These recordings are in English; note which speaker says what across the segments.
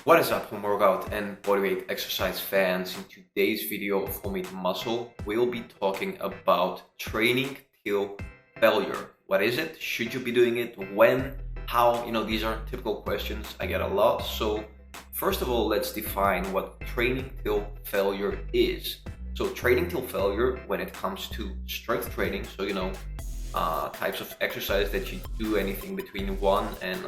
Speaker 1: What is up, home workout and bodyweight exercise fans? In today's video of Home Eat Muscle, we'll be talking about training till failure. What is it? Should you be doing it? When? How? These are typical questions I get a lot. So first of all, let's define what training till failure is. So training till failure when it comes to strength training, so types of exercise that you do anything between 1 and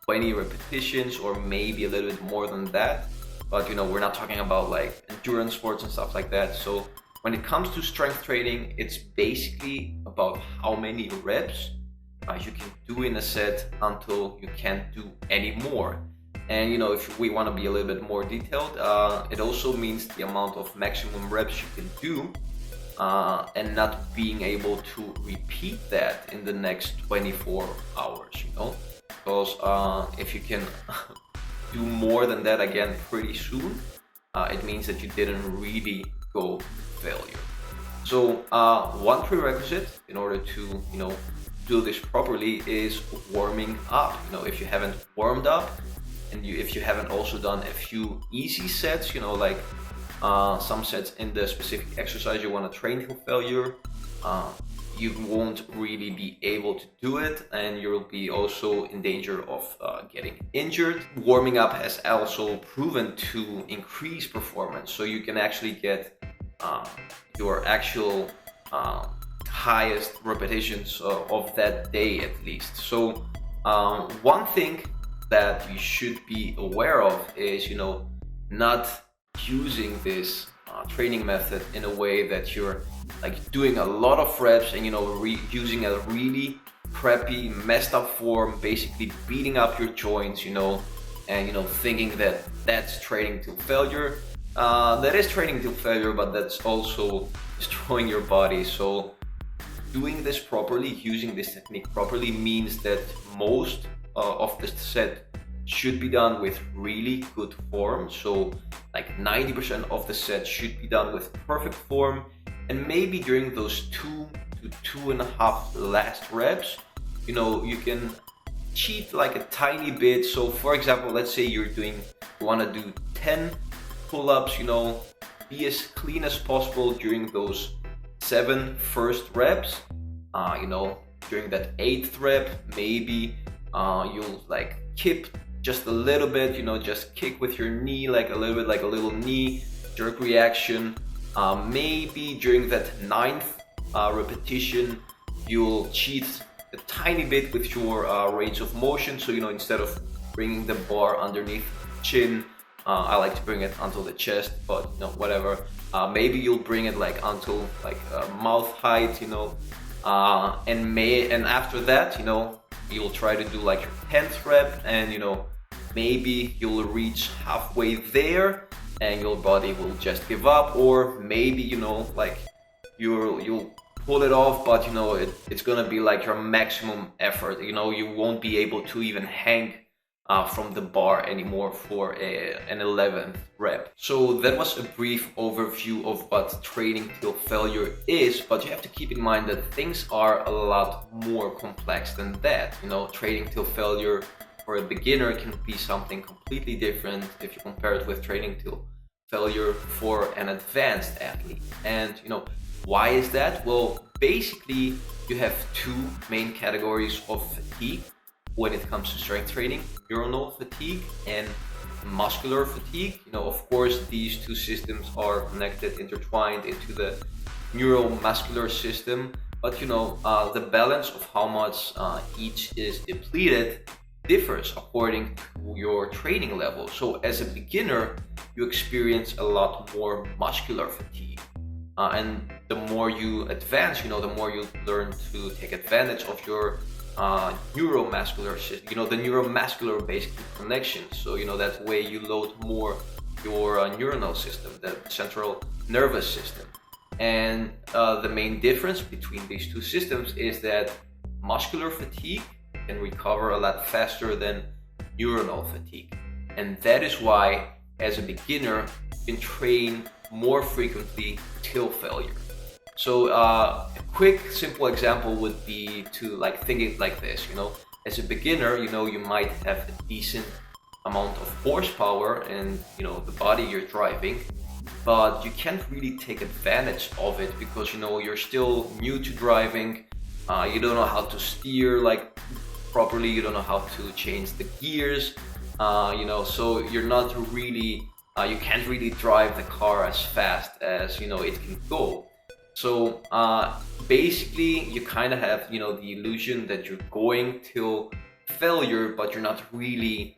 Speaker 1: 20 repetitions or maybe a little bit more than that, but we're not talking about like endurance sports and stuff like that. So when it comes to strength training, it's basically about how many reps you can do in a set until you can't do any more. And if we want to be a little bit more detailed, it also means the amount of maximum reps you can do and not being able to repeat that in the next 24 hours, because if you can do more than that again pretty soon, it means that you didn't really go to failure. So one prerequisite in order to do this properly is warming up. If you haven't warmed up and if you haven't also done a few easy sets, like some sets in the specific exercise you want to train till failure, you won't really be able to do it, and you'll be also in danger of getting injured. Warming up has also proven to increase performance, so you can actually get your actual highest repetitions of that day at least. So one thing that you should be aware of is not using this training method in a way that you're like doing a lot of reps and using a really crappy, messed up form, basically beating up your joints, and thinking that that's training till failure. That is training till failure, but that's also destroying your body. So doing this properly, using this technique properly, means that most of the set should be done with really good form. So like 90% of the set should be done with perfect form, and maybe during those 2 to 2.5 last reps, you can cheat like a tiny bit. So for example, let's say you want to do 10 pull-ups, be as clean as possible during those 7 first reps. During that 8th rep, maybe you'll like kick just a little bit, just kick with your knee, like a little bit, like a little knee jerk reaction. Maybe during that 9th repetition, you'll cheat a tiny bit with your range of motion. So instead of bringing the bar underneath the chin, I like to bring it onto the chest, but whatever. Maybe you'll bring it like onto like mouth height, and after that, you'll try to do like your 10th rep, and maybe you'll reach halfway there and your body will just give up, or maybe like you'll pull it off, but it's gonna be like your maximum effort. You won't be able to even hang from the bar anymore for an 11th rep. So that was a brief overview of what training till failure is, but you have to keep in mind that things are a lot more complex than that. Training till failure for a beginner can be something completely different if you compare it with training till failure for an advanced athlete. And why is that? Well, basically you have 2 main categories of fatigue when it comes to strength training: neuronal fatigue and muscular fatigue. Of course, these 2 systems are connected, intertwined into the neuromuscular system, but the balance of how much each is depleted differs according to your training level. So as a beginner, you experience a lot more muscular fatigue, and the more you advance, the more you learn to take advantage of your neuromuscular system, the neuromuscular basically connection. So that way you load more your neuronal system, the central nervous system. And the main difference between these 2 systems is that muscular fatigue can recover a lot faster than neuronal fatigue, and that is why as a beginner you can train more frequently till failure. So a quick simple example would be to think it like this. As a beginner, you might have a decent amount of horsepower in, you know, the body you're driving, but you can't really take advantage of it because, you know, you're still new to driving. You don't know how to steer like properly, you don't know how to change the gears, you know, so you're not really you can't really drive the car as fast as, you know, it can go. So basically you kind of have, you know, the illusion that you're going till failure, but you're not really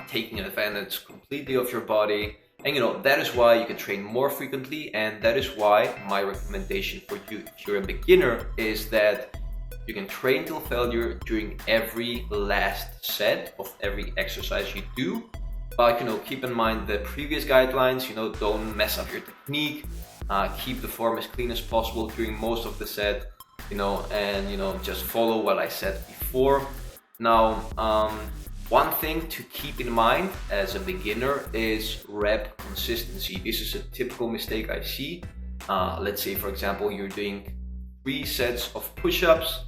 Speaker 1: taking advantage completely of your body. And, you know, that is why you can train more frequently, and that is why my recommendation for you, if you're a beginner, is that you can train till failure during every last set of every exercise you do. But, you know, keep in mind the previous guidelines, you know, don't mess up your technique, keep the form as clean as possible during most of the set, you know, and, you know, just follow what I said before. Now, one thing to keep in mind as a beginner is rep consistency. This is a typical mistake I see. Let's say, for example, you're doing 3 sets of push-ups,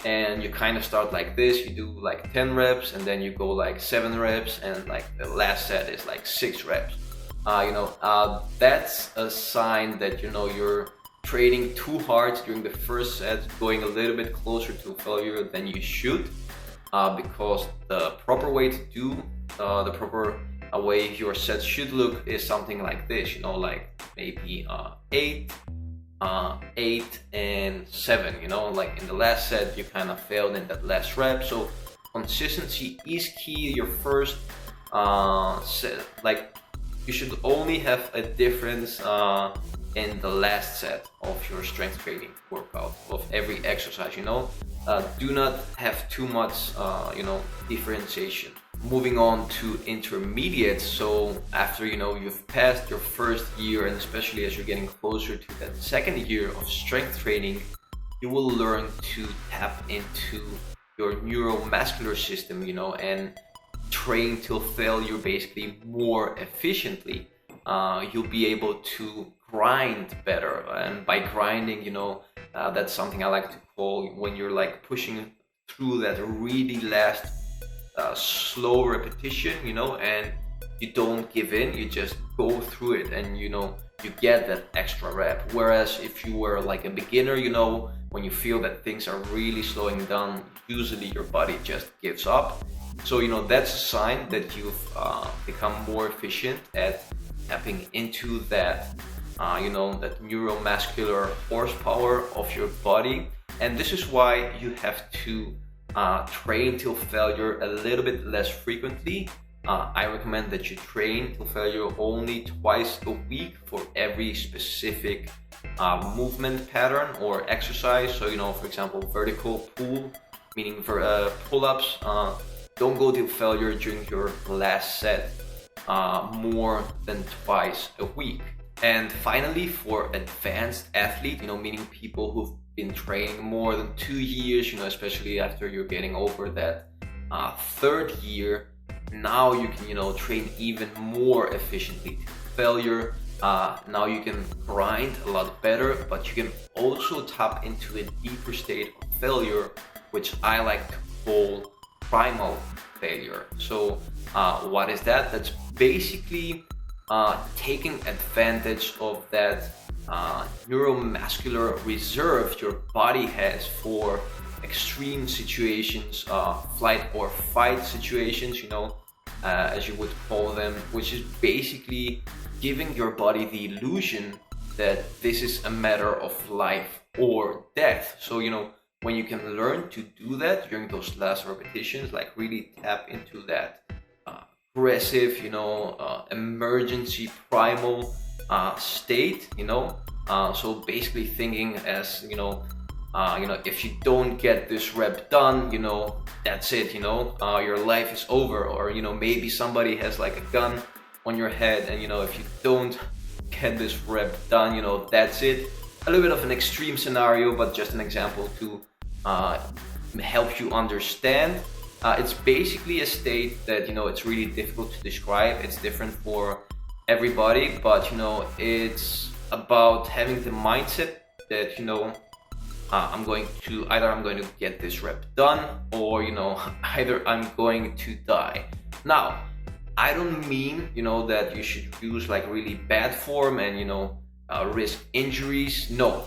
Speaker 1: and you kind of start like this. You do like 10 reps, and then you go like 7 reps, and like the last set is like 6 reps. You know, that's a sign that, you know, you're training too hard during the first set, going a little bit closer to failure than you should. Because the proper way to do, the proper way your sets should look is something like this, you know, like maybe 8, 8 and 7, you know, like in the last set you kind of failed in that last rep. So consistency is key. Your first set, like, you should only have a difference in the last set of your strength training workout of every exercise, you know. Do not have too much, you know, differentiation. Moving on to intermediate. So after, you know, you've passed your first year, and especially as you're getting closer to that second year of strength training, you will learn to tap into your neuromuscular system, you know, and train till failure basically more efficiently. You'll be able to grind better, and by grinding, you know, that's something I like to call when you're like pushing through that really last slow repetition, you know, and you don't give in, you just go through it, and, you know, you get that extra rep. Whereas if you were like a beginner, you know, when you feel that things are really slowing down, usually your body just gives up. So, you know, that's a sign that you've become more efficient at tapping into that, you know, that neuromuscular horsepower of your body. And this is why you have to train till failure a little bit less frequently. I recommend that you train till failure only twice a week for every specific movement pattern or exercise. So, you know, for example, vertical pull, meaning pull-ups, don't go till failure during your last set more than twice a week. And finally, for advanced athlete, you know, meaning people who've been training more than 2 years, you know, especially after you're getting over that 3rd year, now you can, you know, train even more efficiently to failure. Now you can grind a lot better, but you can also tap into a deeper state of failure, which I like to call primal failure. So what is that? That's basically taking advantage of that neuromuscular reserve your body has for extreme situations, flight or fight situations, you know, as you would call them, which is basically giving your body the illusion that this is a matter of life or death. So, you know, when you can learn to do that during those last repetitions, like really tap into that aggressive, you know, emergency primal state, you know, so basically thinking as, you know, if you don't get this rep done, you know, that's it, you know, your life is over. Or, you know, maybe somebody has like a gun on your head, and, you know, if you don't get this rep done, you know, that's it. A little bit of an extreme scenario, but just an example to help you understand. It's basically a state that, you know, it's really difficult to describe. It's different for everybody, but, you know, it's about having the mindset that, you know, I'm going to get this rep done, or, you know, either I'm going to die. Now, I don't mean, that you should use like really bad form and, risk injuries. No.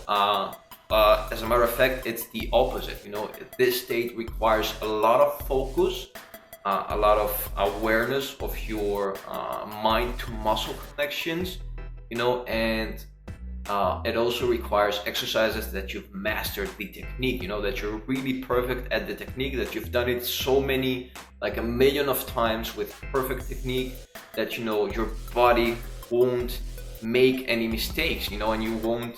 Speaker 1: As a matter of fact, it's the opposite. This state requires a lot of focus, a lot of awareness of your mind to muscle connections, and it also requires exercises that you've mastered the technique, that you're really perfect at the technique, that you've done it so many, like a million of times with perfect technique, that your body won't make any mistakes, and you won't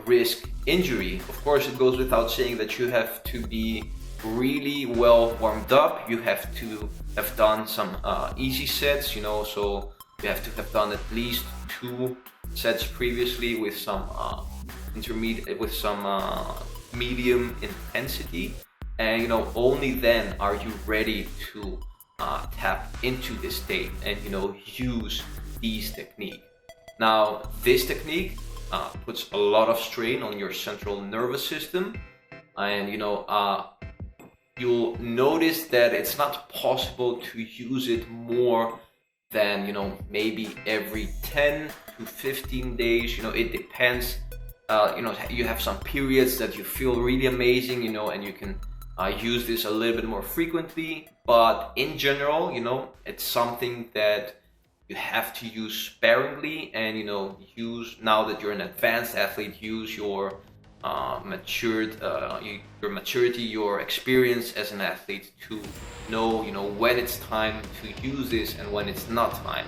Speaker 1: risk injury. Of course, it goes without saying that you have to be really well warmed up. You have to have done some easy sets, so you have to have done at least 2 sets previously with some medium intensity, and only then are you ready to tap into this state and use these technique. Now, this technique puts a lot of strain on your central nervous system, and you'll notice that it's not possible to use it more than maybe every 10 to 15 days. It depends. You have some periods that you feel really amazing, and you can use this a little bit more frequently, but in general, it's something that you have to use sparingly, and use, now that you're an advanced athlete, use your your maturity, your experience as an athlete to know when it's time to use this and when it's not time.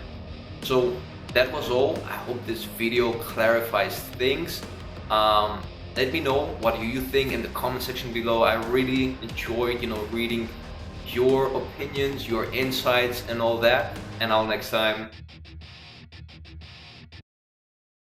Speaker 1: So that was all. I hope this video clarifies things. Let me know what you think in the comment section below. I really enjoyed reading your opinions, your insights and all that. And until next time,